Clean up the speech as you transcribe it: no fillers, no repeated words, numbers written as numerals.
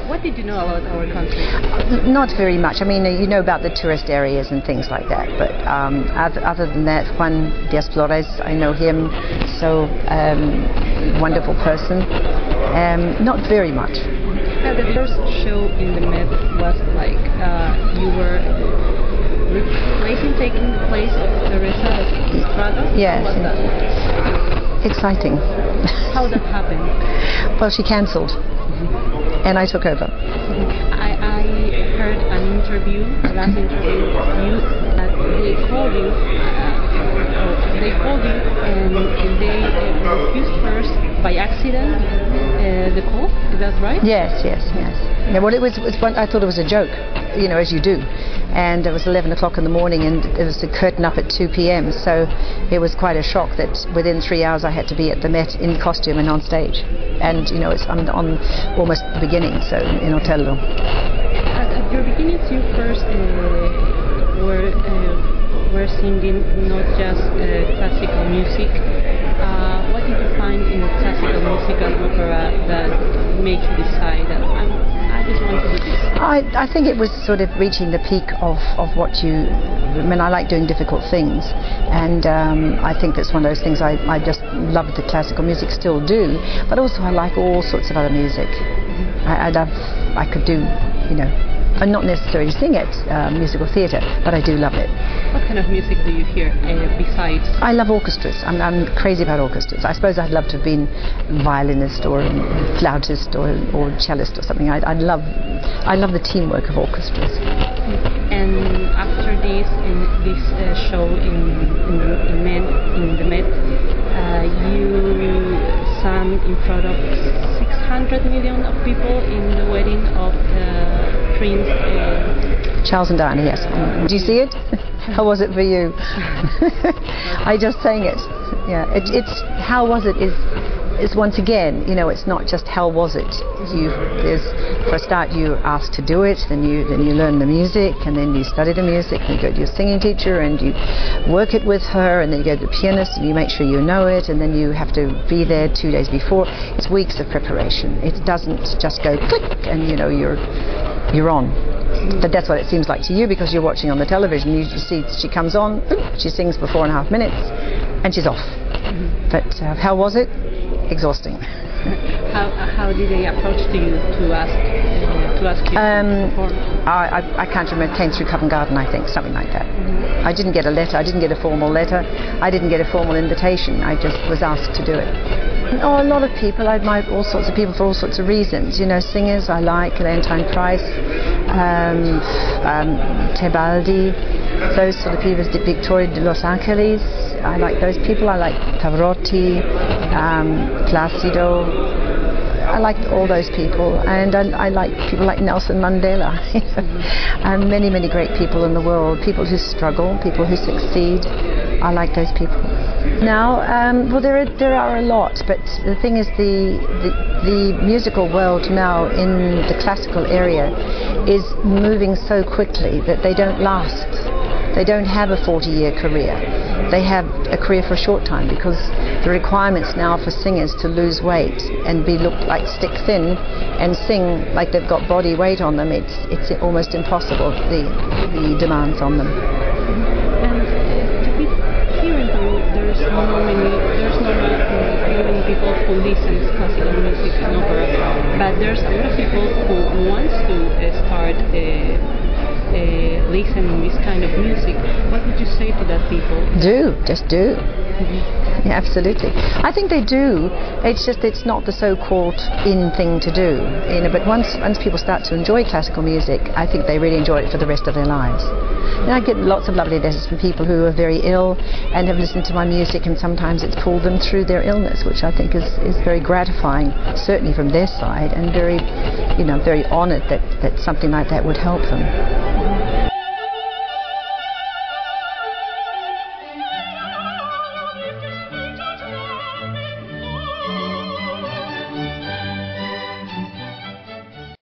What did you know about our country? Not very much. I mean, you know about the tourist areas and things like that, but other than that, Juan Diaz Flores, I know him, so wonderful person. Not very much. The first show in the Met was like you were taking the place of Teresa Estrada. Yes. How was that? Exciting. How that happened? Well, she cancelled, and I took over. I heard an interview, the last interview of you, that they called you, and they refused first by accident the call. Is that right? Yes. Yeah, well, it was I thought it was a joke, you know, as you do. And it was 11 o'clock in the morning, and it was the curtain up at 2 p.m. So it was quite a shock that within 3 hours I had to be at the Met in costume and on stage. And you know, I'm on almost the beginning, so in Hotel. At your beginnings, you first were singing not just classical music. What did you find in classical music and opera that made you decide that I just want to do this? I think it was sort of reaching the peak of what you... I mean, I like doing difficult things, and I think that's one of those things I just love the classical music, still do, but also I like all sorts of other music. I could do, you know, and not necessarily sing it, musical theatre, but I do love it. What kind of music do you hear besides? I love orchestras. I'm crazy about orchestras. I suppose I'd love to have been violinist or flautist or cellist or something. I love the teamwork of orchestras. And after this show in the Met, you sang in front of 600 million of people in the wedding of Prince Charles and Diana. Yes. Did you see it? How was it for you? I just sang it. Yeah. It's how was it is once again, you know, it's not just how was it. For a start, you asked to do it, then you learn the music, and then you study the music, and you go to your singing teacher, and you work it with her, and then you go to the pianist, and you make sure you know it, and then you have to be there 2 days before. It's weeks of preparation. It doesn't just go click, and you know you're on. But that's what it seems like to you because you're watching on the television. You see she comes on, she sings for 4.5 minutes, and she's off. But how was it? Exhausting. How did they approach to you to ask you to perform? I can't remember. It came through Covent Garden, I think, something like that. I didn't get a letter. I didn't get a formal letter. I didn't get a formal invitation. I just was asked to do it. Oh, a lot of people. I admire all sorts of people for all sorts of reasons. You know, singers I like, Valentine Price, Tebaldi, those sort of people. Victoria de Los Angeles. I like those people. I like Pavarotti, Placido. I like all those people, and I like people like Nelson Mandela, and many, many great people in the world, people who struggle, people who succeed. I like those people. Now, well, there are a lot, but the thing is, the musical world now in the classical area is moving so quickly that they don't last. They don't have a 40-year career. They have a career for a short time because the requirements now for singers to lose weight and look like stick thin and sing like they've got body weight on them, it's almost impossible, the demands on them. And here in Peru, there's not many people who listen to classical music and opera, but there's a lot of people who wants to start listening this kind of music. What would you say to that people? Just do. Yeah, absolutely. I think they do. It's just it's not the so-called in thing to do. You know, but once people start to enjoy classical music, I think they really enjoy it for the rest of their lives. And I get lots of lovely letters from people who are very ill and have listened to my music, and sometimes it's pulled them through their illness, which I think is very gratifying, certainly from their side, and very, you know, very honoured that something like that would help them.